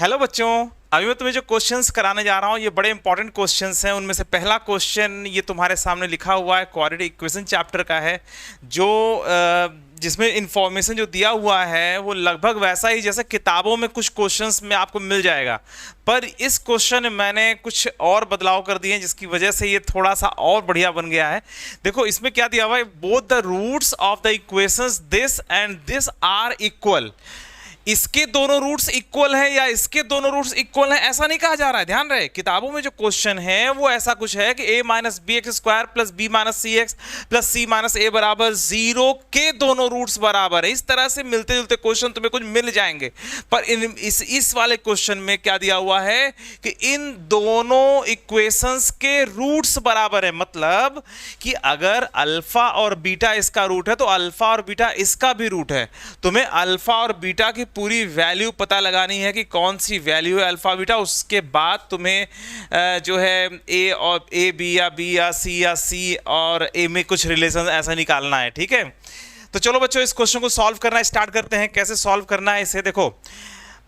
Hello बच्चों, अभी मैं तुम्हें जो क्वेश्चंस कराने जा रहा हूँ ये बड़े इंपॉर्टेंट क्वेश्चंस हैं। उनमें से पहला क्वेश्चन ये तुम्हारे सामने लिखा हुआ है, क्वाड्रेटिक इक्वेशन चैप्टर का है, जो जिसमें इंफॉर्मेशन जो दिया हुआ है वो लगभग वैसा ही जैसे किताबों में कुछ क्वेश्चंस में आपको मिल जाएगा, पर इस क्वेश्चन में मैंने कुछ और बदलाव कर दिए हैं जिसकी वजह से ये थोड़ा सा और बढ़िया बन गया है। देखो इसमें क्या दिया हुआ है, both the roots of the equations this and this are equal. इसके दोनों रूट्स इक्वल है या इसके दोनों रूट्स इक्वल है ऐसा नहीं कहा जा रहा है। ध्यान रहे, किताबों में जो क्वेश्चन है वो ऐसा कुछ है कि a minus b x square plus b minus c x plus c minus a बराबर 0 के दोनों रूट्स बराबर है। इस तरह से मिलते जुलते क्वेश्चन तुम्हें कुछ मिल जाएंगे, पर इस वाले क्वेश्चन में क्या दिया हुआ है कि इन दोनों इक्वेशंस के रूट्स बराबर है। मतलब कि अगर अल्फा और बीटा इसका रूट है तो अल्फा और बीटा इसका भी रूट है। तुम्हें अल्फा और बीटा की पूरी वैल्यू पता लगानी है कि कौन सी वैल्यू है अल्फा बीटा। उसके बाद तुम्हें जो है ए और ए बी या सी और ए में कुछ रिलेशन ऐसा निकालना है। ठीक है, तो चलो बच्चों इस क्वेश्चन को सॉल्व करना स्टार्ट करते हैं। कैसे सॉल्व करना है इसे देखो,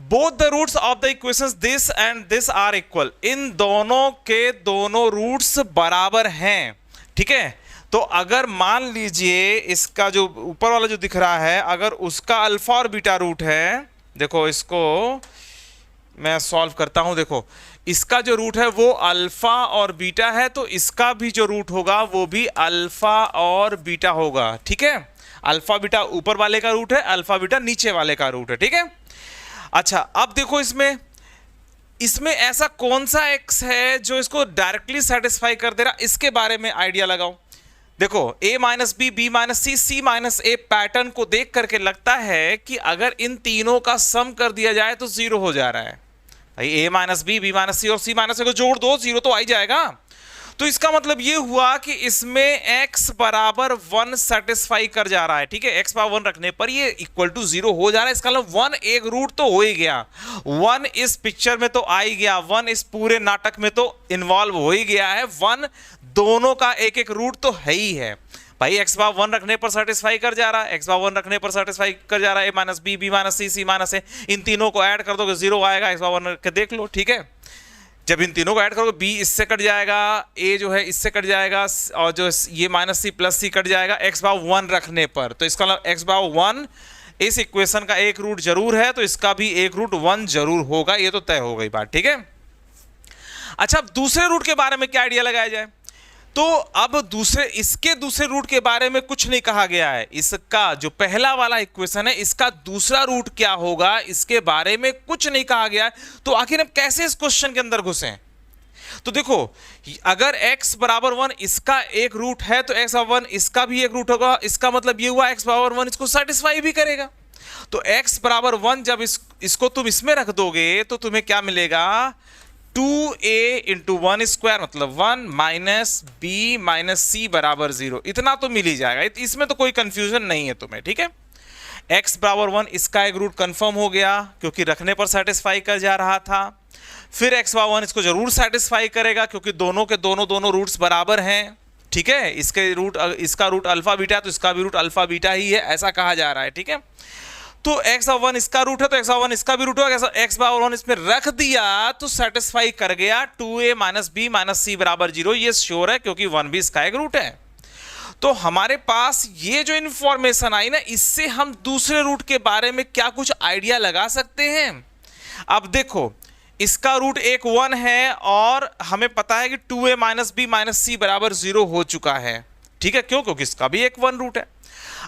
both the roots of the equations this and this are equal. इन दोनों के दोनों रूट्स बराबर हैं। ठीक है, तो अगर मान लीजिए इसका जो ऊपर वाला जो दिख रहा है अगर उसका अल्फा और बीटा रूट है, देखो इसको मैं सॉल्व करता हूं। देखो इसका जो रूट है वो अल्फा और बीटा है, तो इसका भी जो रूट होगा वो भी अल्फा और बीटा होगा। ठीक है, अल्फा बीटा ऊपर वाले का रूट है, अल्फा बीटा नीचे वाले का रूट है। ठीक है, अच्छा अब देखो इसमें ऐसा कौन सा एक्स है जो इसको डायरेक्टली सेटिस्फाई कर दे रहा, इसके बारे में आइडिया लगाओ। देखो a minus B minus C minus A pattern को देख करके लगता है कि अगर इन तीनों का सम कर दिया जाए तो 0 हो जा रहा है। भाई a माइनस बी माइनस सी और सी माइनस ए को जोड़ दो, 0 तो आ ही जाएगा। तो इसका मतलब ये हुआ कि इसमें x बराबर 1 सेटिस्फाई कर जा रहा है। ठीक है, x बराबर 1 रखने पर ये इक्वल टू 0 हो जा रहा है। इसका मतलब 1 एक रूट तो हो ही गया, 1 इस पिक्चर में तो आ ही गया, 1 इस पूरे नाटक में तो इन्वॉल्व हो ही गया है, 1 दोनों का एक एक रूट तो है ही है। भाई x बराबर 1 रखने पर सेटिस्फाई कर जा रहा है, x बराबर 1 रखने पर सेटिस्फाई कर जा रहा है। a minus B minus C minus a, इन तीनों को ऐड कर दोगे 0 आएगा। x बराबर 1 रख के देख लो। ठीक है, जब इन तीनों को ऐड करोगे b इससे कट जाएगा, a जो है इससे कट जाएगा और जो ये माइनस सी प्लस सी कट जाएगा x बराबर 1 रखने पर। तो इसका मतलब x बराबर 1 इस इक्वेशन का एक रूट जरूर है, तो इसका भी एक रूट 1 जरूर होगा। ये तो तय हो गई बात। ठीक है, अच्छा अब दूसरे रूट के बारे में क्या आइडिया लगाया जाए, तो अब इसके दूसरे रूट के बारे में कुछ नहीं कहा गया है। इसका जो पहला वाला इक्वेशन है इसका दूसरा रूट क्या होगा इसके बारे में कुछ नहीं कहा गया है। तो आखिर हम कैसे इस क्वेश्चन के अंदर घुसे, तो देखो अगर x बराबर 1 इसका एक रूट है तो x बराबर 1 इसका भी एक रूट होगा। इसका मतलब ये हुआ x बराबर 1 इसको सेटिस्फाई भी करेगा। तो x बराबर 1 जब इसको तुम इसमें रख दोगे तो तुम्हें क्या मिलेगा, 2a इंटू 1 स्क्वायर मतलब 1 माइनस बी माइनस सी बराबर 0। इतना तो मिल ही जाएगा, इसमें तो कोई कंफ्यूजन नहीं है तुम्हें। ठीक है, x बराबर 1 इसका एक रूट कंफर्म हो गया क्योंकि रखने पर सेटिस्फाई कर जा रहा था। फिर x बराबर 1 इसको जरूर सेटिस्फाई करेगा क्योंकि दोनों के दोनों रूट्स बराबर हैं। ठीक है, इसका रूट अल्फा बीटा है तो इसका भी रूट अल्फा बीटा ही है, ऐसा कहा जा रहा है। ठीक है, तो x बराबर 1 इसका रूट है तो x बराबर 1 इसका भी रूट होगा। x बराबर 1 इसमें रख दिया तो सेटिस्फाई कर गया, 2a माइनस बी माइनस सी बराबर 0। ये श्योर है क्योंकि 1 भी इसका एक रूट है। तो हमारे पास ये जो इंफॉर्मेशन आई ना, इससे हम दूसरे रूट के बारे में क्या कुछ आइडिया लगा सकते हैं। अब देखो इसका रूट एक 1 है और हमें पता है कि 2a माइनस बी माइनस सी बराबर 0 हो चुका है। ठीक है, क्योंकि इसका भी एक 1 रूट है।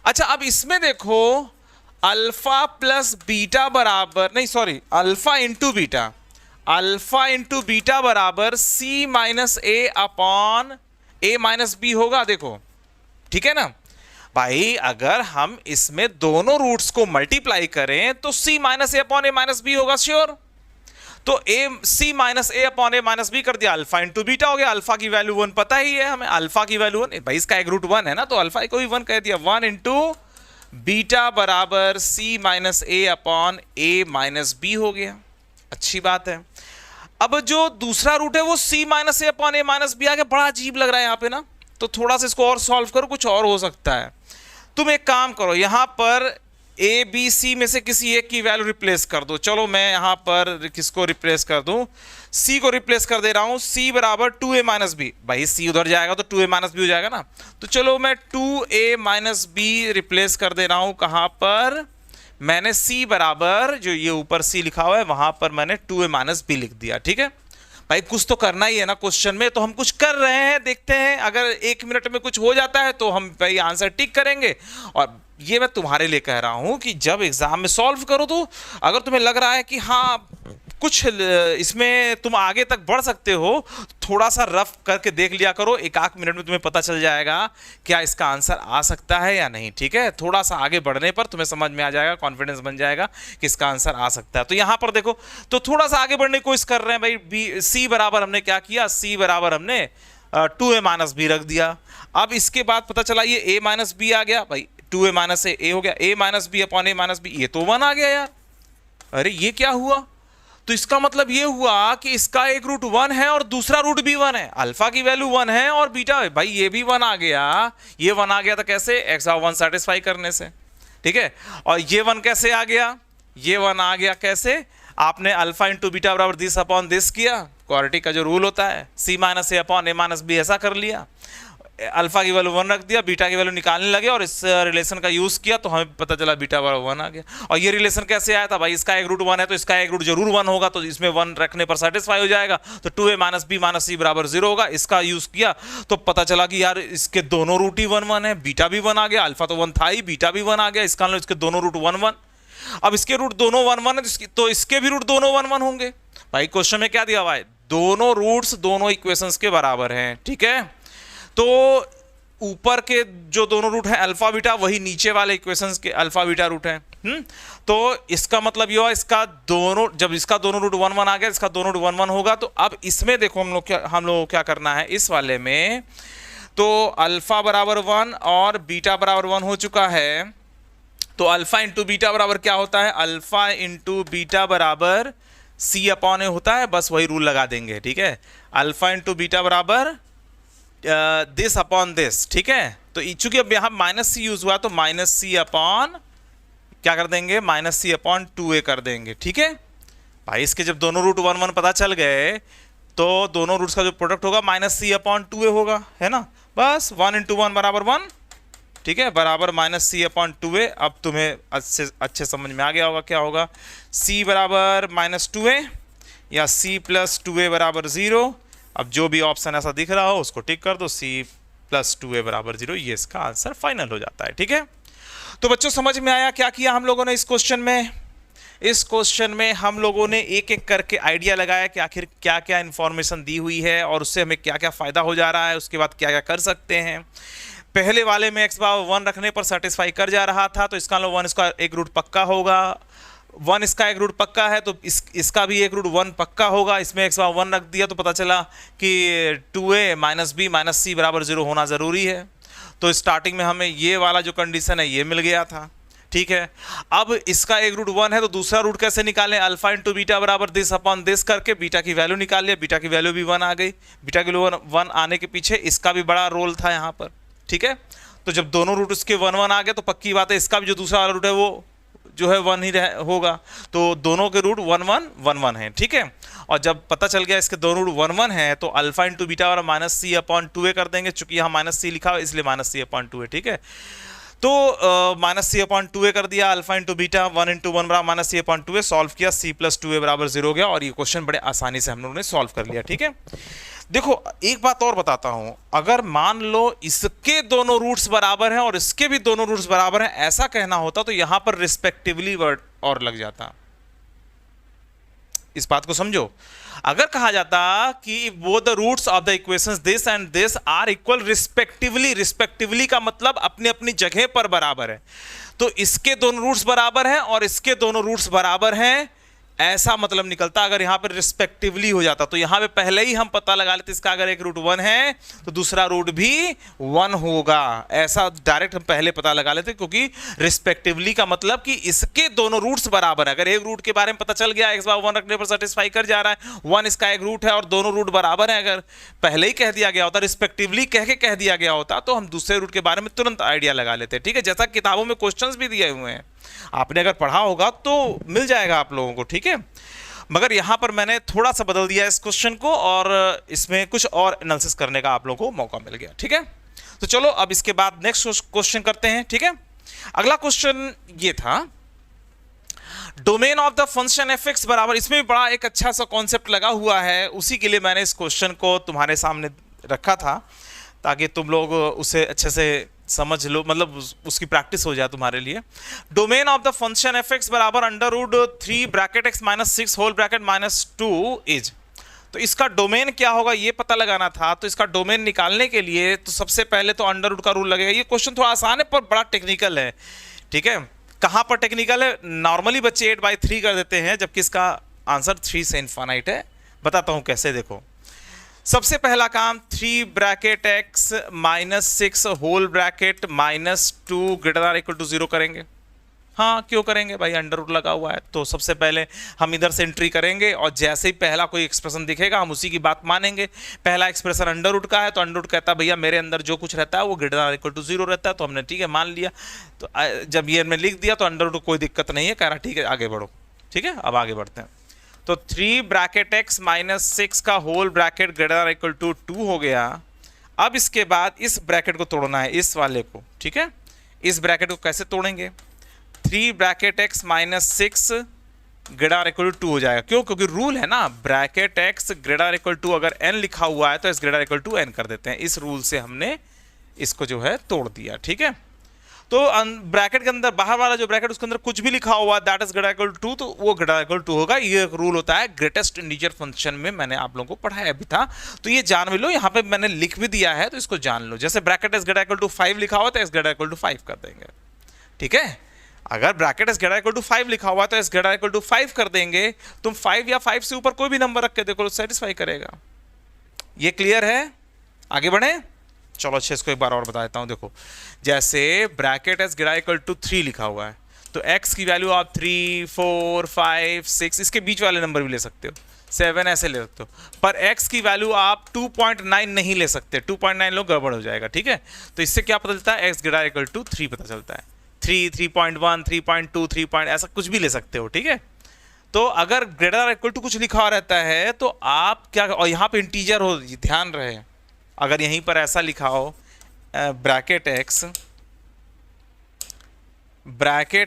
अच्छा अब इसमें देखो अल्फा प्लस बीटा बराबर नहीं सॉरी अल्फा इंटू बीटा बराबर सी माइनस ए अपॉन ए माइनस बी होगा। देखो ठीक है ना भाई, अगर हम इसमें दोनों रूट्स को मल्टीप्लाई करें तो सी माइनस ए अपॉन ए माइनस बी होगा श्योर। तो ए सी माइनस ए अपॉन ए माइनस बी कर दिया, अल्फा इंटू बीटा हो गया। अल्फा की वैल्यू 1 पता ही है हमें, अल्फा की वैल्यू 1, भाई इसका एक रूट 1 है ना तो अल्फा को भी 1 कह दिया। 1 इंटू बीटा बराबर सी माइनस ए अपॉन ए माइनस बी हो गया। अच्छी बात है। अब जो दूसरा रूट है वो सी माइनस ए अपॉन ए माइनस बी आ गया। बड़ा अजीब लग रहा है यहाँ पे ना, तो थोड़ा सा इसको और सॉल्व करो, कुछ और हो सकता है। तुम एक काम करो, यहाँ पर ए बी सी में से किसी एक की वैल्यू रिप्लेस कर दो। चलो मैं यहां पर किसको रिप्लेस कर दूं, सी को रिप्लेस कर दे रहा हूं। सी बराबर 2a माइनस बी, भाई सी उधर जाएगा तो 2a माइनस बी हो जाएगा ना। तो चलो मैं 2a माइनस बी रिप्लेस कर दे रहा हूं। कहां पर, मैंने सी बराबर जो ये ऊपर सी लिखा हुआ है वहां पर मैंने 2a माइनस बी लिख दिया। ठीक है भाई, कुछ तो करना ही है ना क्वेश्चन में, तो हम कुछ कर रहे हैं, देखते हैं अगर 1 मिनट में कुछ हो जाता है तो हम भाई आंसर टिक करेंगे। और ये मैं तुम्हारे लिए कह रहा हूं कि जब एग्जाम में सॉल्व करो तो अगर तुम्हें लग रहा है कि हाँ कुछ इसमें तुम आगे तक बढ़ सकते हो, थोड़ा सा रफ करके देख लिया करो। 1-8 मिनट में तुम्हें पता चल जाएगा क्या इसका आंसर आ सकता है या नहीं। ठीक है, थोड़ा सा आगे बढ़ने पर तुम्हें समझ में आ जाएगा, कॉन्फिडेंस बन जाएगा कि इसका आंसर आ सकता है। तो यहां पर देखो, तो थोड़ा सा आगे बढ़ने की कोशिश कर रहे हैं भाई। बी सी बराबर हमने क्या किया, सी बराबर हमने 2a माइनस बी रख दिया। अब इसके बाद पता चला ये a माइनस बी आ गया भाई, 2a माइनस ए हो गया, a minus B upon a minus B, ये तो 1 आ गया यार। अरे ये क्या हुआ, तो इसका मतलब ये हुआ कि इसका एक रूट 1 है और दूसरा रूट भी 1 है। अल्फा की वैल्यू 1 है और बीटा, भाई ये भी 1 आ गया, ये 1 आ गया। तो कैसे, x ऑफ 1 सेटिस्फाई करने से। ठीक है, और ये 1 कैसे आ गया, ये 1 आ गया कैसे, आपने अल्फा इंटू बीटा बराबर दिस अपॉन दिस किया, क्वाड्रेटिक का जो रूल होता है, c माइनस ए अपॉन ए माइनस बी, ऐसा कर लिया। अल्फा की वैल्यू 1 रख दिया, बीटा की वैल्यू निकालने लगे और इस रिलेशन का यूज किया तो हमें पता चला बीटा बराबर 1 आ गया। और ये रिलेशन कैसे आया था भाई, इसका एक रूट 1 है तो इसका एक रूट जरूर 1 होगा, तो इसमें 1 रखने पर सेटिस्फाई हो जाएगा। तो 2a माइनस बी माइनस सी बराबर 0 होगा। इसका यूज किया तो पता चला कि यार इसके दोनों रूट ही 1-1 है, बीटा भी 1 आ गया, अल्फा तो 1 था ही, बीटा भी 1 आ गया, इसका मतलब इसके दोनों रूट 1-1। अब इसके रूट दोनों 1-1 है तो इसके भी रूट दोनों 1-1 होंगे। भाई क्वेश्चन में क्या दिया हुआ है, दोनों रूट्स दोनों इक्वेशंस के बराबर हैं। ठीक है, तो ऊपर के जो दोनों रूट हैं अल्फा बीटा, वही नीचे वाले इक्वेशंस के अल्फा बीटा रूट हैं। तो इसका मतलब ये हुआ, इसका दोनों, जब इसका दोनों रूट 1-1 आ गया, इसका दोनों रूट 1-1 होगा। तो अब इसमें देखो हम लोग क्या करना है इस वाले में, तो अल्फा बराबर 1 और बीटा बराबर 1 हो चुका है। तो अल्फा इंटू बीटा बराबर क्या होता है, अल्फा इंटू बीटा बराबर सी अपॉन ए होता है, बस वही रूल लगा देंगे। ठीक है, अल्फा इंटू बीटा बराबर दिस अपॉन दिस। ठीक है, तो चूंकि अब यहां माइनस सी यूज हुआ तो माइनस सी अपॉन क्या कर देंगे, माइनस सी अपॉन 2a कर देंगे। ठीक है भाई, इसके जब दोनों रूट 1-1 पता चल गए तो दोनों रूट्स का जो प्रोडक्ट होगा माइनस सी अपॉन 2a होगा, है ना। बस 1 इंटू 1 बराबर 1। ठीक है, बराबर माइनस सी अपॉन 2a। अब तुम्हें अच्छे समझ में आ गया होगा क्या होगा, c बराबर माइनस 2a या c प्लस 2a बराबर 0। अब जो भी ऑप्शन ऐसा दिख रहा हो उसको टिक कर दो, c प्लस 2a बराबर 0, ये इसका आंसर फाइनल हो जाता है। ठीक है, तो बच्चों समझ में आया क्या किया हम लोगों ने इस क्वेश्चन में। इस क्वेश्चन में हम लोगों ने एक एक करके आइडिया लगाया कि आखिर क्या क्या इंफॉर्मेशन दी हुई है और उससे हमें क्या क्या फायदा हो जा रहा है, उसके बाद क्या क्या कर सकते हैं। पहले वाले में x बराबर 1 रखने पर सेटिस्फाई कर जा रहा था, तो इसका 1 इसका एक रूट पक्का होगा, 1 इसका एक रूट पक्का है तो इसका भी एक रूट 1 पक्का होगा। इसमें x बराबर 1 रख दिया तो पता चला कि 2a माइनस बी माइनस सी बराबर 0 होना ज़रूरी है। तो स्टार्टिंग में हमें ये वाला जो कंडीशन है ये मिल गया था। ठीक है, अब इसका एक रूट 1 है तो दूसरा रूट कैसे निकालें, अल्फा इंटू बीटा बराबर दिस अपॉन दिस करके बीटा की वैल्यू निकाल लिया, बीटा की वैल्यू भी 1 आ गई। बीटा की वैल्यू 1 आने के पीछे इसका भी बड़ा रोल था यहाँ पर। ठीक है, तो जब दोनों रूट उसके 1-1 आ गए तो पक्की बात है इसका भी जो दूसरा वाला रूट है वो जो है 1 ही होगा। तो दोनों के रूट 1-1 है। ठीक है, और जब पता चल गया इसके दोनों रूट 1-1 है तो अल्फा इंटू बीटा और माइनस सी अपॉन 2a कर देंगे, चूंकि यहाँ माइनस सी लिखा हुआ इसलिए माइनस सी अपॉन 2a। ठीक है, तो माइनस सी अपॉन 2a कर दिया, अल्फा इंटू बीटा 1 इंटू 1 बराबर माइनस सी अपॉन 2a, सॉल्व किया, c प्लस 2a बराबर 0 हो गया और ये क्वेश्चन बड़े आसानी से हम लोगों ने सॉल्व कर लिया। ठीक है, देखो एक बात और बताता हूं, अगर मान लो इसके दोनों रूट्स बराबर हैं और इसके भी दोनों रूट्स बराबर हैं, ऐसा कहना होता तो यहां पर रिस्पेक्टिवली वर्ड और लग जाता। इस बात को समझो, अगर कहा जाता कि both the roots of the equations this and this are equal respectively, respectively का मतलब अपनी अपनी जगह पर बराबर है, तो इसके दोनों रूट्स बराबर हैं और इसके दोनों रूट्स बराबर हैं, ऐसा मतलब निकलता। अगर यहां पर रिस्पेक्टिवली हो जाता तो यहां पे पहले ही हम पता लगा लेते इसका अगर एक रूट 1 है तो दूसरा रूट भी 1 होगा, ऐसा डायरेक्ट हम पहले पता लगा लेते, क्योंकि रिस्पेक्टिवली का मतलब कि इसके दोनों रूट्स बराबर है। अगर एक रूट के बारे में पता चल गया x बराबर 1 रखने पर सेटिस्फाई कर जा रहा है, 1 इसका एक रूट है और दोनों रूट बराबर है, अगर पहले ही कह दिया गया होता, रिस्पेक्टिवली कह दिया गया होता तो हम दूसरे रूट के बारे में तुरंत आइडिया लगा लेते। ठीक है, जैसा किताबों में क्वेश्चंस भी दिए हुए हैं। आपने अगर पढ़ा होगा तो मिल जाएगा आप लोगों को, ठीक है। मगर यहाँ पर मैंने थोड़ा सा बदल दिया इस क्वेश्चन को और इसमें कुछ और एनालिसिस करने का आप लोगों को मौका मिल गया, ठीक है। तो चलो अब इसके बाद नेक्स्ट क्वेश्चन करते हैं, ठीक है। अगला क्वेश्चन ये था, domain of the function f x बराबर, इसमें भी बड़ा एक अच्छा सा कॉन्सेप्ट लगा हुआ है, उसी के लिए मैंने इस क्वेश्चन को तुम्हारे सामने रखा था ताकि तुम लोग उसे अच्छे से समझ लो, मतलब उसकी प्रैक्टिस हो जाए तुम्हारे लिए। Domain of the function f x बराबर under root 3 bracket x minus 6 whole bracket minus 2 is, तो इसका डोमेन क्या होगा ये पता लगाना था। तो इसका डोमेन निकालने के लिए तो सबसे पहले तो अंडर रूट का रूल लगेगा। ये क्वेश्चन थोड़ा आसान है पर बड़ा टेक्निकल है, ठीक है। कहाँ पर टेक्निकल है? नॉर्मली बच्चे 8/3 कर देते हैं जबकि इसका आंसर 3 से इनफाइनाइट है। बताता हूँ कैसे, देखो। सबसे पहला काम 3 bracket x minus 6 whole bracket minus 2 greater than equal to 0 करेंगे। हाँ, क्यों करेंगे भाई, अंडर रूट लगा हुआ है। तो सबसे पहले हम इधर से एंट्री करेंगे और जैसे ही पहला कोई एक्सप्रेशन दिखेगा हम उसी की बात मानेंगे। पहला एक्सप्रेशन अंडर रूट का है तो अंडर रूट कहता है भैया मेरे अंदर जो कुछ रहता है वो ग्रेटर देन इक्वल टू 0 रहता है, तो हमने ठीक है मान लिया। तो जब ये हमने लिख दिया तो अंडर रूट कोई दिक्कत नहीं है, कह रहा ठीक है आगे बढ़ो, ठीक है। अब आगे बढ़ते हैं। तो 3 ब्रैकेट एक्स माइनस 6 का whole bracket greater than equal to 2 हो गया। अब इसके बाद इस ब्रैकेट को तोड़ना है, इस वाले को, ठीक है। इस ब्रैकेट को कैसे तोड़ेंगे? 3 bracket x minus 6 greater equal to 2 हो जाएगा। क्यों? क्योंकि रूल है ना, bracket x greater equal to अगर n लिखा हुआ है तो इस ग्रेटर इक्वल टू n कर देते हैं। इस रूल से हमने इसको जो है तोड़ दिया, ठीक है। तो ब्रैकेट के अंदर बाहर वाला जो ब्रैकेट उसके अंदर कुछ भी लिखा हुआ that is greater equal to, तो वो ग्रेटर इक्वल टू होगा। ये एक रूल होता है ग्रेटेस्ट इंटीजर फंक्शन में, मैंने आप लोगों को पढ़ाया भी था, तो ये जान भी लो। यहाँ पे मैंने लिख भी दिया है तो इसको जान लो। जैसे bracket is greater equal to 5 लिखा हुआ तो इस ग्रेटर इक्वल टू 5 कर देंगे, ठीक है। अगर bracket is greater equal to 5 लिखा हुआ तो इस ग्रेटर इक्वल टू 5 कर देंगे। तुम 5 या 5 से ऊपर कोई भी नंबर रख के देखो सेटिस्फाई करेगा। ये क्लियर है? आगे बढ़े, चलो अच्छे इसको एक बार और बता देता हूँ। देखो, जैसे bracket x greater equal to 3 लिखा हुआ है तो x की वैल्यू आप 3, 4, 5, 6 इसके बीच वाले नंबर भी ले सकते हो, 7 ऐसे ले सकते हो, पर x की वैल्यू आप 2.9 नहीं ले सकते। 2.9 लो गड़बड़ हो जाएगा, ठीक है। तो इससे क्या पता चलता है? x ग्रेटर इक्वल टू 3 पता चलता है। 3, 3.1, 3.2, 3 ऐसा कुछ भी ले सकते हो, ठीक है। तो अगर ग्रेटर इक्वल टू कुछ लिखा हुआ रहता है तो आप क्या, और यहाँ पे इंटीजर हो, ध्यान रहे, अगर यहीं पर ऐसा लिखा हो ब्रैकेट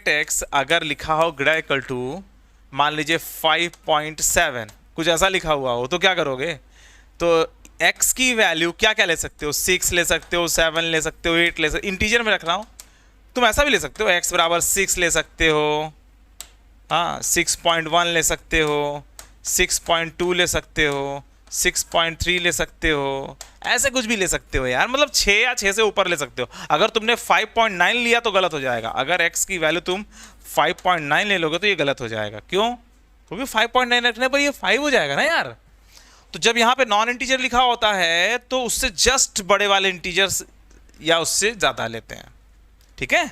एक्स अगर लिखा हो ग्रेटर इक्वल टू मान लीजिए 5.7 कुछ ऐसा लिखा हुआ हो तो क्या करोगे? तो x की वैल्यू क्या क्या ले सकते हो? 6 ले सकते हो, 7 ले सकते हो, 8 ले सकते हो। इंटीजर में रख रहा हूँ, तुम ऐसा भी ले सकते हो, x बराबर 6 ले सकते हो, हाँ 6.1 ले सकते हो, 6.2 ले सकते हो, 6.3 ले सकते हो, ऐसे कुछ भी ले सकते हो यार। मतलब 6 या 6 से ऊपर ले सकते हो। अगर तुमने 5.9 लिया तो गलत हो जाएगा। अगर x की वैल्यू तुम 5.9 ले लोगे तो ये गलत हो जाएगा। क्यों? क्योंकि 5.9 रखने पर ये 5 हो जाएगा ना यार। तो जब यहाँ पे नॉन इंटीजर लिखा होता है तो उससे जस्ट बड़े वाले इंटीजर्स या उससे ज़्यादा लेते हैं, ठीक है।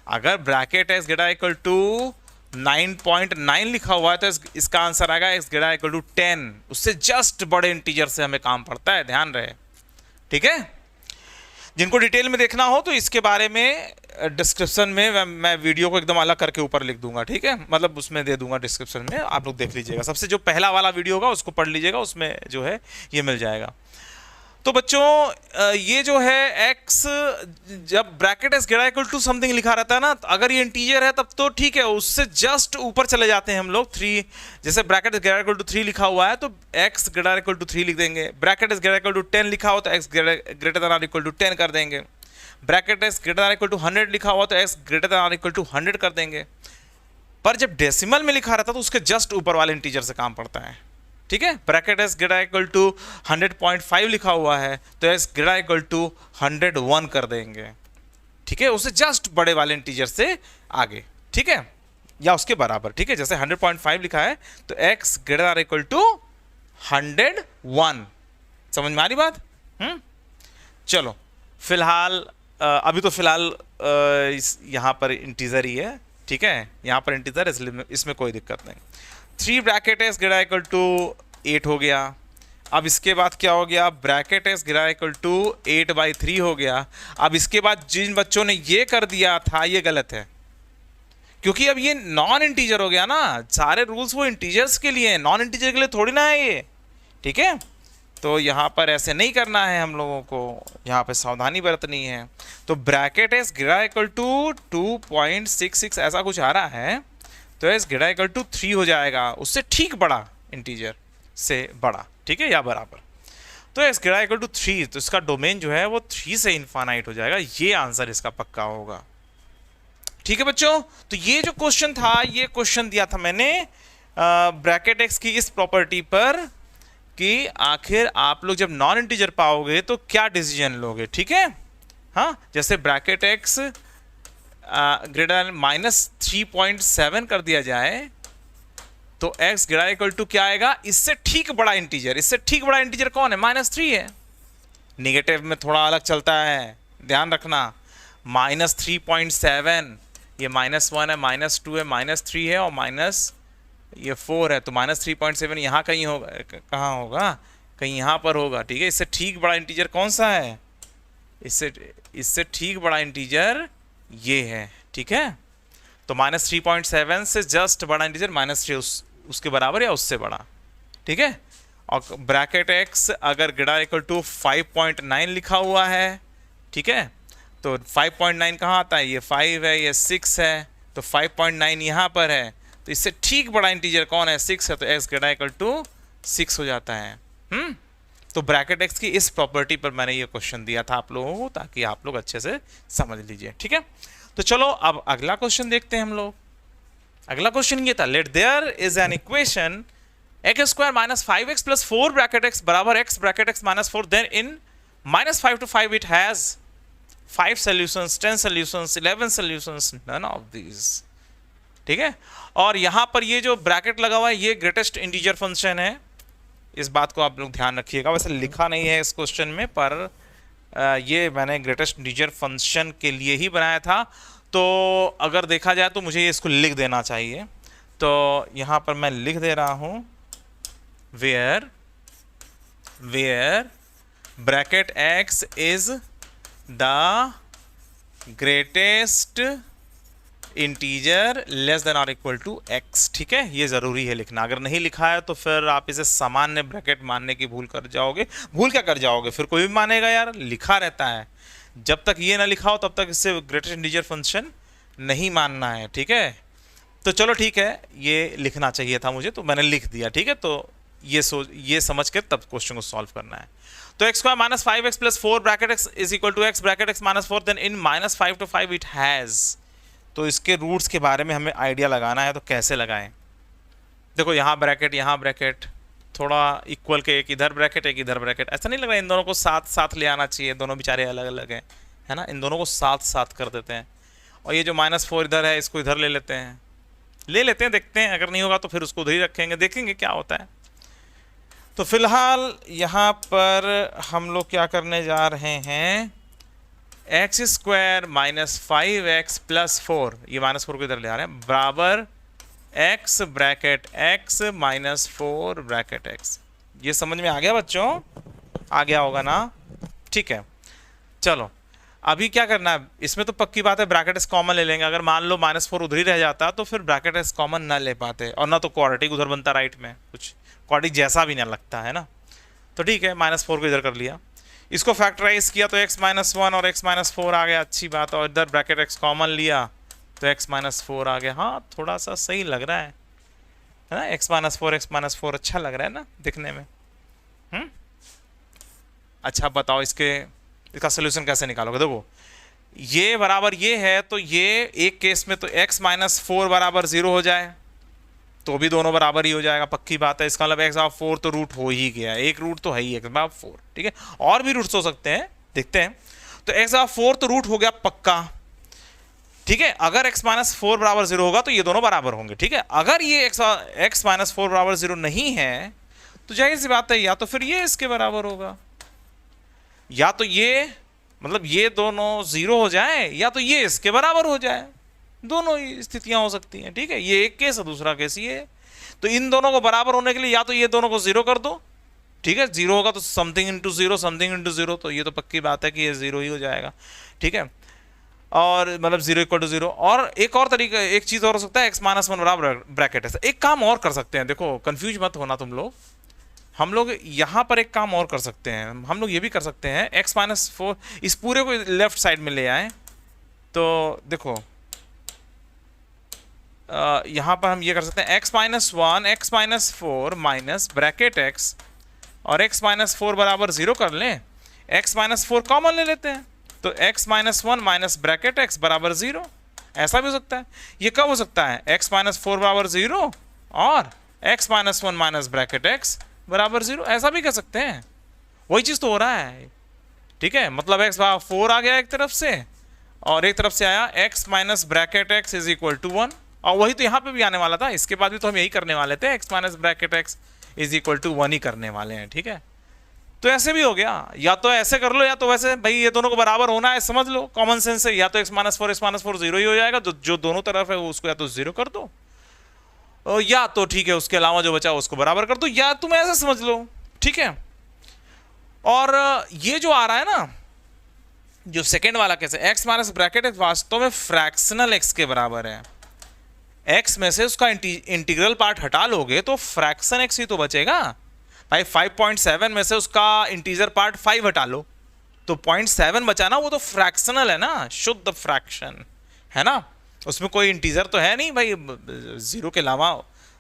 अगर bracket x greater equal to 9.9 लिखा हुआ है तो इसका आंसर आएगा x ग्रेटर इक्वल टू 10। उससे जस्ट बड़े इंटीजर से हमें काम पड़ता है, ध्यान रहे, ठीक है। जिनको डिटेल में देखना हो तो इसके बारे में डिस्क्रिप्शन में मैं वीडियो को एकदम अलग करके ऊपर लिख दूंगा, ठीक है। मतलब उसमें दे दूंगा डिस्क्रिप्शन में, आप लोग देख लीजिएगा। सबसे जो पहला वाला वीडियो होगा उसको पढ़ लीजिएगा, उसमें जो है ये मिल जाएगा। तो बच्चों ये जो है x जब bracket x greater equal to something लिखा रहता है ना, तो अगर ये इंटीजर है तब तो ठीक है, उससे जस्ट ऊपर चले जाते हैं हम लोग 3। जैसे bracket x greater equal to 3 लिखा हुआ है तो x ग्रेटर इक्वल टू 3 लिख देंगे। Bracket x greater equal to 10 लिखा हो तो x greater than equal to 10 कर देंगे। Bracket x greater equal to 100 लिखा हुआ तो x greater than equal to 100 कर देंगे। पर जब डेसिमल में लिखा रहता है तो उसके जस्ट ऊपर वाले इंटीजर से काम पड़ता है, ठीक है। Bracket x greater equal to 100.5 लिखा हुआ है तो एस ग्रेटर इक्वल टू 101 कर देंगे, ठीक है। उससे जस्ट बड़े वाले इंटीजर से आगे, ठीक है, या उसके बराबर, ठीक है। जैसे 100.5 लिखा है तो एक्स ग्रेटर इक्वल टू 101। समझ में आ रही बात? चलो फिलहाल अभी तो फिलहाल यहाँ पर इंटीजर ही है, ठीक है। यहाँ पर इंटीजर इसलिए इसमें कोई दिक्कत नहीं। 3 bracket x greater equal to 8 हो गया। अब इसके बाद क्या हो गया? Bracket x greater equal to 8/3 हो गया। अब इसके बाद जिन बच्चों ने ये कर दिया था ये गलत है, क्योंकि अब ये नॉन इंटीजर हो गया ना, सारे रूल्स वो इंटीजर्स के लिए हैं, नॉन इंटीजर के लिए थोड़ी ना है ये, ठीक है। तो यहाँ पर ऐसे नहीं करना है हम लोगों को, यहाँ पे सावधानी बरतनी है। तो bracket x greater equal to 2.66 ऐसा कुछ आ रहा है, तो एस ग्रेटर इक्वल टू 3 हो जाएगा, उससे ठीक बड़ा इंटीजर से बड़ा, ठीक है, या बराबर। तो एस ग्रेटर इक्वल टू 3, तो इसका डोमेन जो है वो 3 से इनफाइनाइट हो जाएगा, ये आंसर इसका पक्का होगा, ठीक है बच्चों। तो ये जो क्वेश्चन था, ये क्वेश्चन दिया था मैंने ब्रैकेट एक्स की इस प्रॉपर्टी पर कि आखिर आप लोग जब नॉन इंटीजर पाओगे तो क्या डिसीजन लोगे, ठीक है। हाँ, जैसे ब्रैकेट एक्स ग्रेटर -3.7 कर दिया जाए तो x ग्रेटर इक्वल टू क्या आएगा, इससे ठीक बड़ा इंटीजर। इससे ठीक बड़ा इंटीजर कौन है, -3 है। निगेटिव में थोड़ा अलग चलता है, ध्यान रखना। -3.7 ये -1 है, -2 है, -3 है और ये 4 है, तो -3.7 यहाँ कहीं होगा, कहाँ होगा, कहीं यहाँ पर होगा, ठीक है। इससे ठीक बड़ा इंटीजर कौन सा है, इससे ठीक बड़ा इंटीजर ये है, ठीक है। तो -3.7 से जस्ट बड़ा इंटीजर -3 उसके बराबर या उससे बड़ा, ठीक है। और ब्रैकेट एक्स अगर ग्रेटर इक्वल टू 5.9 लिखा हुआ है, ठीक है, तो 5.9 कहाँ आता है, ये 5 है, ये 6 है, तो 5.9 यहाँ पर है, तो इससे ठीक बड़ा इंटीजर कौन है, 6 है, तो x ग्रेटर इक्वल टू 6 हो जाता है। तो ब्रैकेट एक्स की इस प्रॉपर्टी पर मैंने ये क्वेश्चन दिया था आप लोगों को, ताकि आप लोग अच्छे से समझ लीजिए, ठीक है। तो चलो अब अगला क्वेश्चन देखते हैं हम लोग। अगला क्वेश्चन ये था, let there is an equation x² - 5x + 4 bracket x बराबर x bracket x -4, then in -5 to 5 it has 5 solutions, 10 solutions, 11 solutions, none of these, ठीक है। और यहां पर ये जो ब्रैकेट लगा हुआ है ये ग्रेटेस्ट इंटीजर फंक्शन है, इस बात को आप लोग ध्यान रखिएगा। वैसे लिखा नहीं है इस क्वेश्चन में, पर ये मैंने ग्रेटेस्ट इंटीजर फंक्शन के लिए ही बनाया था, तो अगर देखा जाए तो मुझे इसको लिख देना चाहिए। तो यहाँ पर मैं लिख दे रहा हूँ where bracket x is the greatest integer less than और इक्वल टू एक्स, ठीक है। ये ज़रूरी है लिखना, अगर नहीं लिखा है तो फिर आप इसे सामान्य ब्रैकेट मानने की भूल कर जाओगे। भूल क्या कर जाओगे, फिर कोई भी मानेगा यार, लिखा रहता है। जब तक ये ना लिखा हो तब तक इससे ग्रेटेस्ट इंटीजर फंक्शन नहीं मानना है, ठीक है। तो चलो ठीक है, ये लिखना चाहिए था मुझे, तो मैंने लिख दिया, ठीक है। तो ये समझ कर तब क्वेश्चन को सॉल्व करना है। तो x² - 5x + 4 bracket x is equal to x bracket x -4, then in -5 to 5 it has. तो इसके रूट्स के बारे में हमें आइडिया लगाना है, तो कैसे लगाएं। देखो यहाँ ब्रैकेट थोड़ा इक्वल के, एक इधर ब्रैकेट एक इधर ब्रैकेट, ऐसा नहीं लग रहा है। इन दोनों को साथ साथ ले आना चाहिए, दोनों बेचारे अलग अलग हैं, है ना। इन दोनों को साथ साथ कर देते हैं, और ये जो -4 इधर है इसको इधर ले लेते हैं, देखते हैं। अगर नहीं होगा तो फिर उसको उधर ही रखेंगे, देखेंगे क्या होता है। तो फिलहाल यहाँ पर हम लोग क्या करने जा रहे हैं, x² - 5x + 4, ये -4 को इधर ले आ रहे हैं, बराबर x bracket x -4 bracket x। ये समझ में आ गया बच्चों, आ गया होगा ना, ठीक है। चलो अभी क्या करना है, इसमें तो पक्की बात है ब्रैकेट x कॉमन ले लेंगे। अगर मान लो -4 उधर ही रह जाता तो फिर ब्रैकेट x कॉमन ना ले पाते, और ना तो क्वाड्रेटिक उधर बनता राइट में, कुछ क्वाड्रेटिक जैसा भी ना लगता है ना। तो ठीक है, -4 को इधर कर लिया, इसको फैक्टराइज किया तो x -1 और x -4 आ गया, अच्छी बात। और इधर ब्रैकेट x कॉमन लिया तो x -4 आ गया। हाँ, थोड़ा सा सही लग रहा है ना, x -4 अच्छा लग रहा है ना दिखने में। अच्छा बताओ इसका सोल्यूशन कैसे निकालोगे। देखो ये बराबर ये है, तो ये एक केस में तो x -4 बराबर 0 हो जाए तो भी दोनों बराबर ही हो जाएगा, पक्की बात है। इसका मतलब x⁴ तो रूट हो ही गया, एक रूट तो है ही x⁴, ठीक है। और भी रूट्स हो सकते हैं, देखते हैं। तो x⁴ तो रूट हो गया पक्का, ठीक है। अगर x -4 बराबर 0 होगा तो ये दोनों बराबर होंगे, ठीक है। अगर ये x -4 बराबर 0 नहीं है तो जाहिर सी बात है या तो फिर ये इसके बराबर होगा, या तो ये मतलब ये दोनों 0 हो जाए, या तो ये इसके बराबर हो जाए। दोनों ही स्थितियां हो सकती हैं, ठीक है। ये एक केस है, दूसरा केस ये है। तो इन दोनों को बराबर होने के लिए या तो ये दोनों को 0 कर दो, ठीक है। 0 होगा तो समथिंग इंटू 0, समथिंग इंटू 0, तो ये तो पक्की बात है कि ये 0 ही हो जाएगा, ठीक है। और मतलब 0 इक्वल टू 0। और एक और तरीका, एक चीज और हो सकता है, x माइनस 1 बराबर ब्रैकेट है। एक काम और कर सकते हैं, देखो कंफ्यूज मत होना तुम लोग, हम लोग यहाँ पर एक काम और कर सकते हैं, हम लोग ये भी कर सकते हैं, x माइनस 4 इस पूरे को लेफ्ट साइड में ले आए। तो देखो यहाँ पर हम ये कर सकते हैं, x minus 1 x minus 4 minus bracket x, और x माइनस 4 बराबर 0 कर लें, x माइनस 4 कॉमन ले लेते हैं, तो x minus 1 minus bracket x बराबर 0। ऐसा भी हो सकता है। ये कब हो सकता है, x माइनस 4 बराबर 0 और x minus 1 minus bracket x बराबर 0, ऐसा भी कर सकते हैं। वही चीज़ तो हो रहा है, ठीक है। मतलब x बराबर 4 आ गया एक तरफ से, और एक तरफ से आया x minus bracket x is equal to 1, और वही तो यहाँ पे भी आने वाला था। इसके बाद भी तो हम यही करने वाले थे, x minus bracket x is equal to 1 ही करने वाले हैं, ठीक है। तो ऐसे भी हो गया, या तो ऐसे कर लो या तो वैसे, भाई ये दोनों को बराबर होना है, समझ लो कॉमन सेंस से, या तो x माइनस 4 0 ही हो जाएगा, जो दोनों तरफ है वो उसको या तो 0 कर दो, या तो ठीक है उसके अलावा जो बचा उसको बराबर कर दो, या तुम ऐसे समझ लो, ठीक है। और ये जो आ रहा है ना, जो सेकेंड वाला कैसे, x माइनस ब्रैकेट x वास्तव में फ्रैक्शनल x के बराबर है। x में से उसका इंटीग्रल पार्ट हटा लोगे तो फ्रैक्शन x ही तो बचेगा भाई। 5.7 में से उसका इंटीजर पार्ट 5 हटा लो तो 0.7 बचा ना, वो तो फ्रैक्शनल है ना, शुद्ध फ्रैक्शन है ना, उसमें कोई इंटीजर तो है नहीं भाई, 0 के अलावा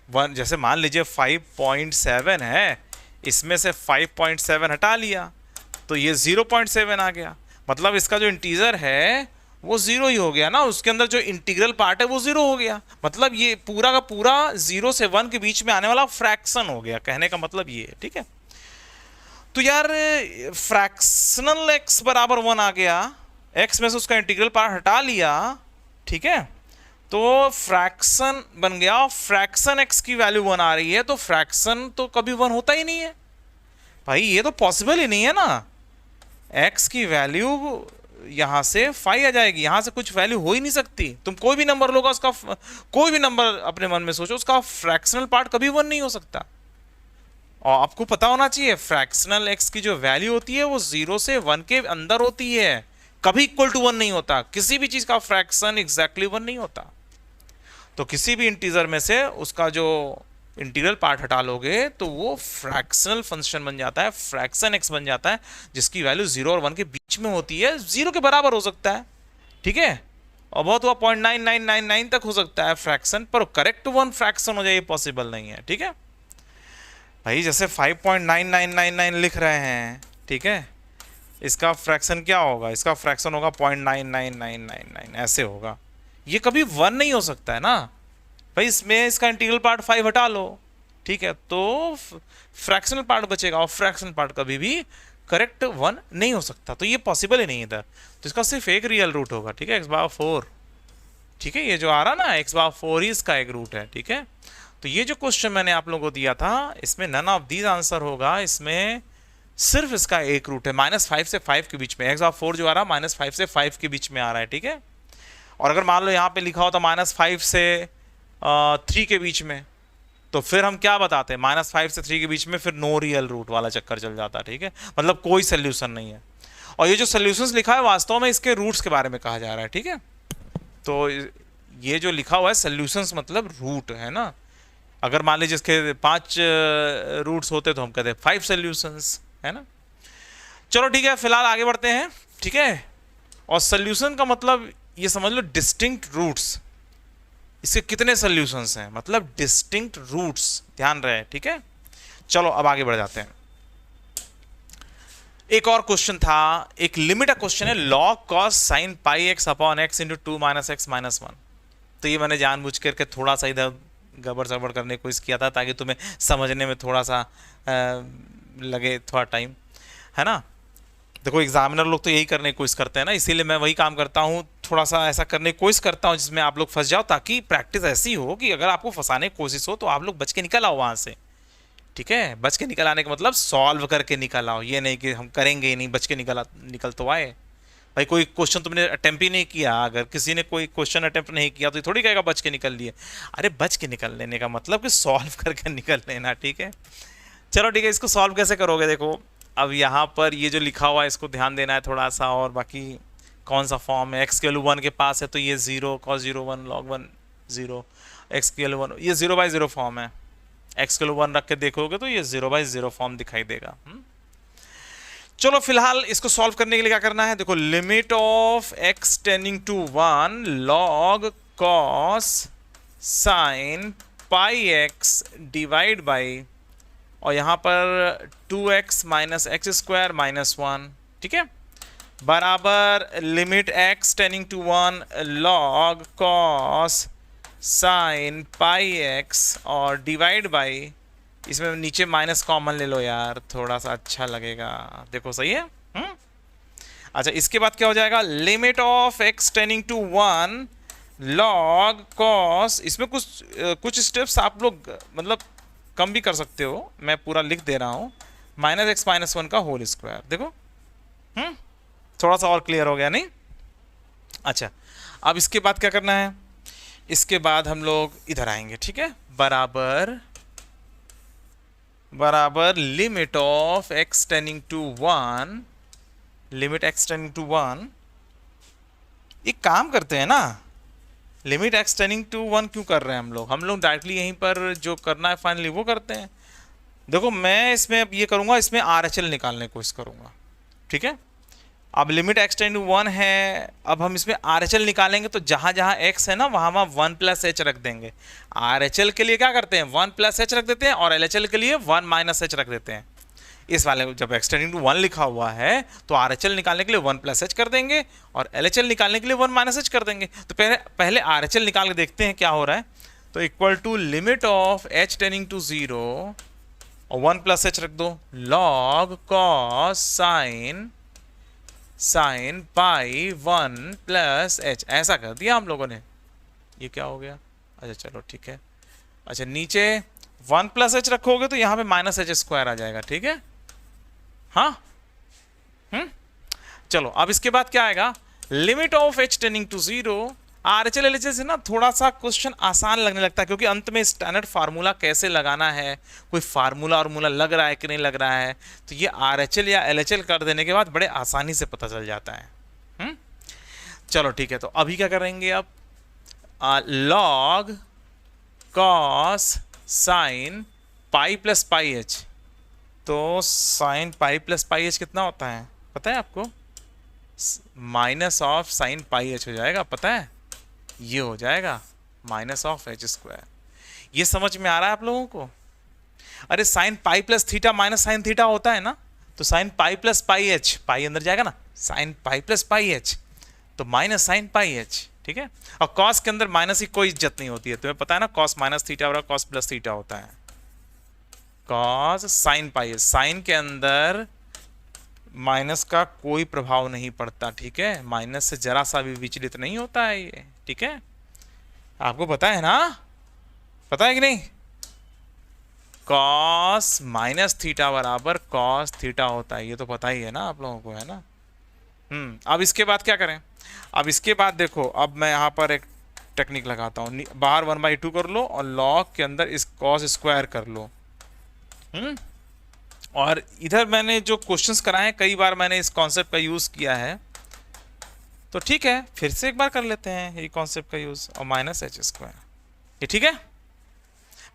1। जैसे मान लीजिए 5.7 है, इसमें से 5.7 हटा लिया तो ये 0.7 आ गया, मतलब इसका जो इंटीजर है वो 0 ही हो गया ना, उसके अंदर जो इंटीग्रल पार्ट है वो 0 हो गया, मतलब ये पूरा का पूरा 0 से 1 के बीच में आने वाला फ्रैक्शन हो गया, कहने का मतलब ये है, ठीक है। तो यार फ्रैक्शनल x बराबर 1 आ गया, x में से उसका इंटीग्रल पार्ट हटा लिया, ठीक है, तो फ्रैक्शन बन गया, फ्रैक्शन x की वैल्यू 1 आ रही है, तो फ्रैक्शन तो कभी 1 होता ही नहीं है भाई, ये तो पॉसिबल ही नहीं है ना। x की वैल्यू यहां से 5 आ जाएगी, यहां से कुछ वैल्यू हो ही नहीं सकती। तुम कोई भी नंबर लोगा, उसका कोई भी नंबर अपने मन में सोचो, उसका फ्रैक्शनल पार्ट कभी 1 नहीं हो सकता। और आपको पता होना चाहिए फ्रैक्शनल x की जो वैल्यू होती है वो 0 से 1 के अंदर होती है, कभी इक्वल टू 1 नहीं होता। किसी भी चीज का फ्रैक्शन एग्जैक्टली 1 नहीं होता। तो किसी भी इंटीजर में से उसका जो इंटीग्रल पार्ट हटा लोगे तो वो फ्रैक्शनल फंक्शन बन जाता है, फ्रैक्शन x बन जाता है, जिसकी वैल्यू 0 और 1 के बीच में होती है, 0 के बराबर हो सकता है, ठीक है, और बहुत हुआ 0.9999 तक हो सकता है फ्रैक्शन, पर करेक्ट 1 फ्रैक्शन हो जाए ये पॉसिबल नहीं है, ठीक है भाई। जैसे 5.9999 लिख रहे हैं, ठीक है, इसका फ्रैक्शन क्या होगा, इसका फ्रैक्शन होगा 0.99999, ऐसे होगा, ये कभी 1 नहीं हो सकता है ना भाई। इसमें इसका इंटीग्रल पार्ट 5 हटा लो, ठीक है, तो फ्रैक्शनल पार्ट बचेगा, और फ्रैक्शनल पार्ट कभी भी करेक्ट 1 नहीं हो सकता, तो ये पॉसिबल ही नहीं इधर। तो इसका सिर्फ एक रियल रूट होगा, ठीक है, x बार 4, ठीक है, ये जो आ रहा ना x बार 4 ही इसका एक रूट है, ठीक है। तो ये जो क्वेश्चन मैंने आप लोगों को दिया था, इसमें नन ऑफ दीज आंसर होगा, इसमें सिर्फ इसका एक रूट है, -5 से 5 के बीच में, x बार 4 जो आ रहा है -5 से 5 के बीच में आ रहा है, ठीक है। और अगर मान लो यहाँ पे लिखा होता -5 से 3 के बीच में, तो फिर हम क्या बताते हैं, -5 से 3 के बीच में फिर नो रियल रूट वाला चक्कर चल जाता है, ठीक है, मतलब कोई सोल्यूशन नहीं है। और ये जो सोल्यूशंस लिखा है वास्तव में इसके रूट्स के बारे में कहा जा रहा है, ठीक है। तो ये जो लिखा हुआ है सोल्यूशंस मतलब रूट है ना, अगर मान लीजिए इसके 5 रूट्स होते तो हम कहते हैं 5 सोल्यूशंस, है ना। चलो ठीक है, फिलहाल आगे बढ़ते हैं, ठीक है। और सोल्यूशन का मतलब ये समझ लो डिस्टिंक्ट रूट्स, इसके कितने सोल्यूशंस हैं, मतलब डिस्टिंक्ट रूट्स, ध्यान रहे, ठीक है। चलो अब आगे बढ़ जाते हैं। एक और क्वेश्चन था, एक लिमिट का क्वेश्चन है, log cos sin pi x upon x into 2 minus x minus 1। तो ये मैंने जानबूझ करके थोड़ा सा इधर गड़बड़ सड़बड़ करने की कोशिश किया था, ताकि तुम्हें समझने में थोड़ा सा लगे थोड़ा टाइम, है ना। देखो एग्जामिनर लोग तो यही करने की कोशिश करते हैं ना, इसीलिए मैं वही काम करता हूँ, थोड़ा सा ऐसा करने की कोशिश करता हूँ जिसमें आप लोग फंस जाओ, ताकि प्रैक्टिस ऐसी हो कि अगर आपको फंसाने की कोशिश हो तो आप लोग बच के निकल आओ वहाँ से, ठीक है। बच के निकल आने का मतलब सॉल्व करके निकल आओ, ये नहीं कि हम करेंगे ही नहीं, बच के निकल तो आए भाई। कोई क्वेश्चन तुमने अटेम्प्ट ही नहीं किया, अगर किसी ने कोई क्वेश्चन अटेम्प्ट नहीं किया तो थोड़ी कहेगा बच के निकल लिए, अरे बच के निकल लेने का मतलब कि सॉल्व करके निकल लेना, ठीक है। चलो ठीक है, इसको सॉल्व कैसे करोगे, देखो अब यहाँ पर ये जो लिखा हुआ है इसको ध्यान देना है थोड़ा सा, और बाकी कौन सा फॉर्म है, एक्स की वैल्यू 1 के पास है तो ये 0 cos 0 1 log 1 0, एक्स की वैल्यू 1, ये 0/0 फॉर्म है। एक्स की वैल्यू 1 रख के देखोगे तो ये 0/0 फॉर्म दिखाई देगा। चलो फिलहाल इसको सॉल्व करने के लिए क्या करना है, देखो limit of x tending to 1 log cos sin pi x divide by, और यहाँ पर 2x minus x square minus 1, ठीक है, बराबर limit x tending to 1 log cos sin pi x और डिवाइड बाई, इसमें नीचे माइनस कॉमन ले लो यार, थोड़ा सा अच्छा लगेगा, देखो सही है। अच्छा इसके बाद क्या हो जाएगा, limit of x tending to 1 log cos, इसमें कुछ स्टेप्स आप लोग मतलब कम भी कर सकते हो, मैं पूरा लिख दे रहा हूँ, माइनस एक्स माइनस 1 का होल स्क्वायर, देखो थोड़ा सा और क्लियर हो गया नहीं। अच्छा अब इसके बाद क्या करना है, इसके बाद हम लोग इधर आएंगे, ठीक है, बराबर limit of x tending to 1, limit x tending to 1, एक काम करते हैं ना, लिमिट x टेंडिंग टू 1 क्यों कर रहे हैं हम लोग डायरेक्टली यहीं पर जो करना है फाइनली वो करते हैं। देखो मैं इसमें अब ये करूँगा, इसमें RHL निकालने की कोशिश करूँगा, ठीक है। अब लिमिट x टेंडिंग टू 1 है, अब हम इसमें RHL निकालेंगे तो जहाँ जहाँ x है ना वहाँ 1 प्लस h रख देंगे। RHL के लिए क्या करते हैं 1 प्लस h रख देते हैं, और LHL के लिए 1 माइनस h रख देते हैं। इस वाले जब x टेंडिंग टू 1 लिखा हुआ है तो RHL निकालने के लिए 1 प्लस h कर देंगे और LHL निकालने के लिए 1 माइनस h कर देंगे। तो पहले RHL निकाल के देखते हैं क्या हो रहा है। तो equal to limit of h tending to 0 और 1 प्लस h रख दो log cos sin पाई 1 प्लस h, ऐसा कर दिया हम लोगों ने। ये क्या हो गया, अच्छा चलो ठीक है। अच्छा नीचे 1 प्लस h रखोगे तो यहाँ पे माइनस h स्क्वायर आ जाएगा, ठीक है। हाँ चलो अब इसके बाद क्या आएगा, limit of h tending to 0। RHL LHL से ना थोड़ा सा क्वेश्चन आसान लगने लगता है, क्योंकि अंत में स्टैंडर्ड फार्मूला कैसे लगाना है, कोई फार्मूला लग रहा है कि नहीं लग रहा है, तो ये RHL या LHL कर देने के बाद बड़े आसानी से पता चल जाता है। चलो ठीक है, तो अभी क्या करेंगे, अब log cos sin pi plus pi h, तो sin pi plus pi h कितना होता है पता है आपको, minus of sine pi h हो जाएगा, पता है ये हो जाएगा माइनस ऑफ h स्क्वायर। ये समझ में आ रहा है आप लोगों को। अरे sine pi plus theta minus sine theta होता है ना, तो sine pi plus pi h, पाई अंदर जाएगा ना, sine pi plus pi h तो माइनस साइन पाई h, ठीक है। और कॉस के अंदर माइनस की कोई इज्जत नहीं होती है, तुम्हें पता है ना, कॉस माइनस थीटा और कॉस प्लस थीटा होता है। Cos sine pi h, sine के अंदर माइनस का कोई प्रभाव नहीं पड़ता, ठीक है, माइनस से जरा सा भी विचलित नहीं होता है ये, ठीक है, आपको पता है ना, पता है कि नहीं। कॉस माइनस थीटा बराबर कॉस थीटा होता है, ये तो पता ही है ना आप लोगों को, है ना। अब इसके बाद क्या करें, अब इसके बाद देखो, अब मैं यहाँ पर एक टेक्निक लगाता हूँ, बाहर 1/2 कर लो और लॉग के अंदर इस कॉस स्क्वायर कर लो। और इधर मैंने जो क्वेश्चंस कराए हैं कई बार मैंने इस कॉन्सेप्ट का यूज़ किया है, तो ठीक है फिर से एक बार कर लेते हैं ये कॉन्सेप्ट का यूज़, और माइनस h स्क्वायर, ये ठीक है।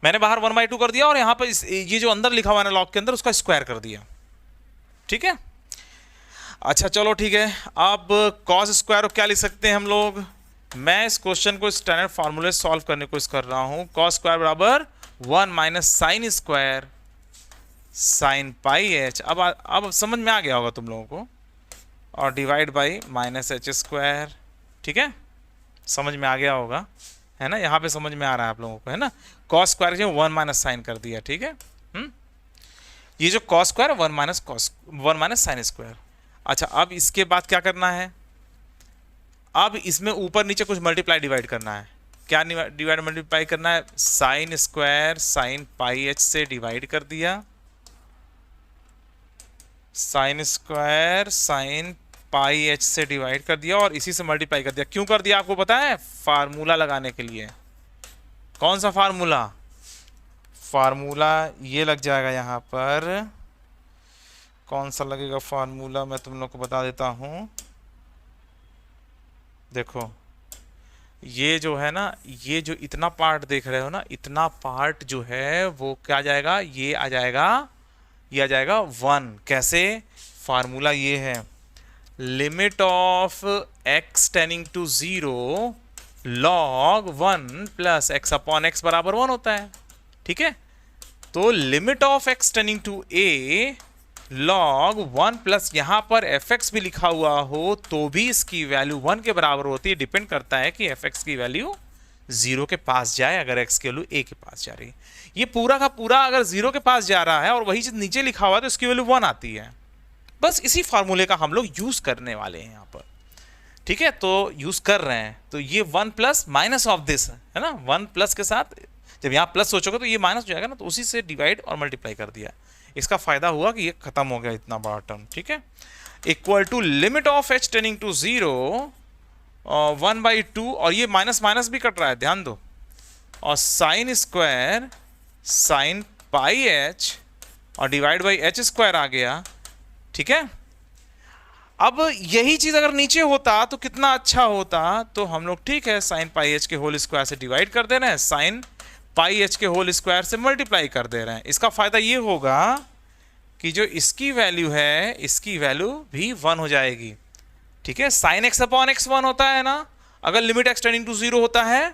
मैंने बाहर 1/2 कर दिया और यहाँ पर ये जो अंदर लिखा हुआ है ना लॉग के अंदर, उसका स्क्वायर कर दिया, ठीक है। अच्छा चलो ठीक है, अब कॉस स्क्वायर क्या लिख सकते हैं हम लोग, मैं इस क्वेश्चन को स्टैंडर्ड फार्मूले सॉल्व करने की कोशिश कर रहा हूँ। कॉस स्क्वायर बराबर 1 minus sine square sine pi h, अब समझ में आ गया होगा तुम लोगों को, और divide by minus h square, ठीक है, समझ में आ गया होगा, है ना, यहाँ पे समझ में आ रहा है आप लोगों को, है ना। कॉस स्क्वायर जो 1 माइनस साइन कर दिया, ठीक है। ये जो cos square 1 minus sine square. अच्छा अब इसके बाद क्या करना है, अब इसमें ऊपर नीचे कुछ मल्टीप्लाई डिवाइड करना है। क्या डिवाइड मल्टीप्लाई करना है, sine square sine pi h से डिवाइड कर दिया, sine square sine pi h से डिवाइड कर दिया और इसी से मल्टीप्लाई कर दिया। क्यों कर दिया आपको पता है, फार्मूला लगाने के लिए। कौन सा फार्मूला, फार्मूला ये लग जाएगा यहाँ पर, कौन सा लगेगा फार्मूला मैं तुम लोग को बता देता हूँ। देखो ये जो है ना, ये जो इतना पार्ट देख रहे हो ना, इतना पार्ट जो है वो क्या आ जाएगा, ये आ जाएगा, ये आ जाएगा 1। कैसे? फार्मूला ये है, limit of x tending to 0 log 1 plus x upon x बराबर 1 होता है। ठीक है, तो limit of x tending to a log 1 plus यहां पर fx भी लिखा हुआ हो तो भी इसकी वैल्यू 1 के बराबर होती है। डिपेंड करता है कि fx की वैल्यू 0 के पास जाए, अगर x की वैल्यू a के पास जा रही है। ये पूरा का पूरा अगर 0 के पास जा रहा है और वही चीज नीचे लिखा हुआ है तो इसकी वैल्यू 1 आती है। बस इसी फार्मूले का हम लोग यूज करने वाले हैं यहाँ पर। ठीक है, तो यूज कर रहे हैं, तो ये 1 प्लस माइनस ऑफ दिस है ना, 1 प्लस के साथ जब यहाँ प्लस सोचोगे तो ये माइनस हो जाएगा ना, तो उसी से डिवाइड और मल्टीप्लाई कर दिया। इसका फायदा हुआ कि ये खत्म हो गया इतना बड़ा टर्म। ठीक है, equal to limit of h tending to 0 1/2, और ये माइनस माइनस भी कट रहा है, ध्यान दो, और sine square sine pi h और डिवाइड बाई h स्क्वायर आ गया। ठीक है, अब यही चीज अगर नीचे होता तो कितना अच्छा होता, तो हम लोग ठीक है साइन पाई h के होल स्क्वायर से डिवाइड कर दे रहे हैं, साइन पाई h के होल स्क्वायर से मल्टीप्लाई कर दे रहे हैं। इसका फायदा ये होगा कि जो इसकी वैल्यू है इसकी वैल्यू भी 1 हो जाएगी। ठीक है, साइन x अपॉन x 1 होता है ना, अगर लिमिट x टेंडिंग टू 0 होता है,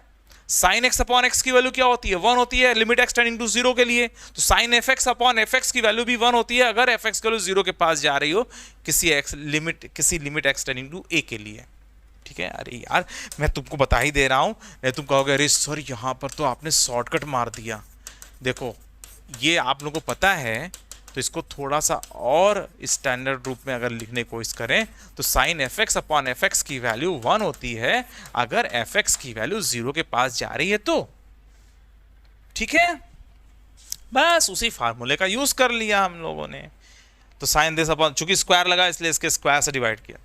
साइन x अपॉन x की वैल्यू क्या होती है, 1 होती है लिमिट x टेंडिंग टू 0 के लिए, तो साइन fx अपॉन fx की वैल्यू भी 1 होती है अगर fx की वैल्यू 0 के पास जा रही हो किसी limit x tending to a के लिए। ठीक है, अरे यार मैं तुमको बता ही दे रहा हूं, नहीं तुम कहोगे अरे सर यहाँ पर तो आपने शॉर्टकट मार दिया। देखो ये आप लोगों को पता है, तो इसको थोड़ा सा और स्टैंडर्ड रूप में अगर लिखने की कोशिश करें तो साइन fx अपॉन fx की वैल्यू 1 होती है अगर fx की वैल्यू 0 के पास जा रही है तो। ठीक है, बस उसी फार्मूले का यूज कर लिया हम लोगों ने। तो साइन दिस अपॉन, चूंकि स्क्वायर लगा इसलिए इसके स्क्वायर से डिवाइड किया।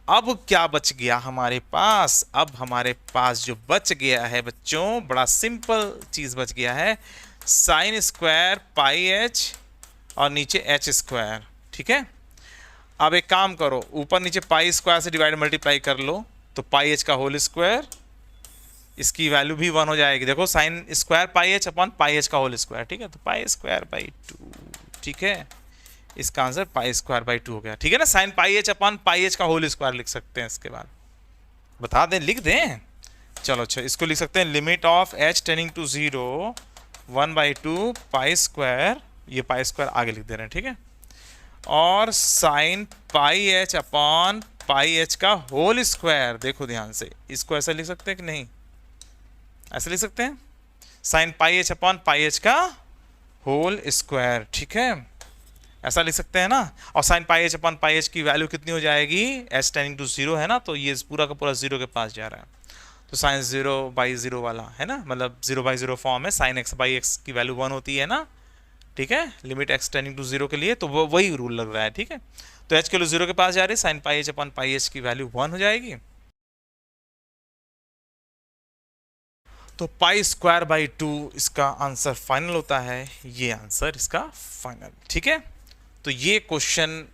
अब क्या बच गया हमारे पास, अब हमारे पास जो बच गया है बच्चों, बड़ा सिंपल चीज बच गया है, साइन स्क्वायर पाई h और नीचे h स्क्वायर। ठीक है, अब एक काम करो, ऊपर नीचे पाई स्क्वायर से डिवाइड मल्टीप्लाई कर लो, तो पाई h का होल स्क्वायर, इसकी वैल्यू भी 1 हो जाएगी। देखो sine square pi h upon pi h का होल स्क्वायर। ठीक है, तो पाई स्क्वायर बाई 2। ठीक है, इसका आंसर पाई स्क्वायर बाई 2 हो गया। ठीक है ना, sign pi h upon pi h का होल स्क्वायर लिख सकते हैं। इसके बाद बता दें, लिख दें, चलो अच्छा इसको लिख सकते हैं, limit of h tending to 0 1/2 pi square, ये पाई स्क्वायर आगे लिख दे रहे हैं। ठीक है, और sign pi h upon pi h का होल स्क्वायर, देखो ध्यान से, इसको ऐसा लिख सकते हैं कि नहीं, ऐसा लिख सकते हैं, sign pi h upon pi h का होल स्क्वायर। ठीक है, ऐसा लिख सकते हैं ना, और sign pi h upon pi h की वैल्यू कितनी हो जाएगी, h टेंडिंग टू 0 है ना, तो ये पूरा का पूरा 0 के पास जा रहा है, तो साइन 0/0 वाला है ना, मतलब 0/0 फॉर्म है, साइन x/x की वैल्यू 1 होती है ना। ठीक है, लिमिट x टेंडिंग टू 0 के लिए, तो वही रूल लग रहा है। ठीक है, तो h की वैल्यू 0 के पास जा रही है, sign pi h upon pi h की वैल्यू 1 हो जाएगी, तो पाई स्क्वायर बाई 2 इसका आंसर फाइनल होता है, ये आंसर इसका फाइनल। ठीक है, तो ये क्वेश्चन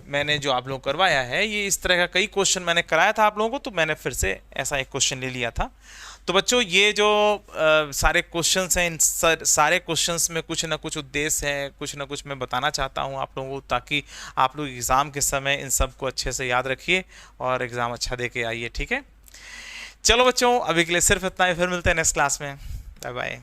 मैंने जो आप लोगों को करवाया है, ये इस तरह का कई क्वेश्चन मैंने कराया था आप लोगों को, तो मैंने फिर से ऐसा एक क्वेश्चन ले लिया था। तो बच्चों ये जो सारे क्वेश्चंस हैं, इन सारे क्वेश्चंस में कुछ ना कुछ उद्देश्य है, कुछ ना कुछ मैं बताना चाहता हूँ आप लोगों को, ताकि आप लोग एग्ज़ाम के समय इन सब को अच्छे से याद रखिए और एग्ज़ाम अच्छा दे के आइए। ठीक है, चलो बच्चों अभी के लिए सिर्फ इतना ही, फिर मिलते हैं नेक्स्ट क्लास में, बाय बाय।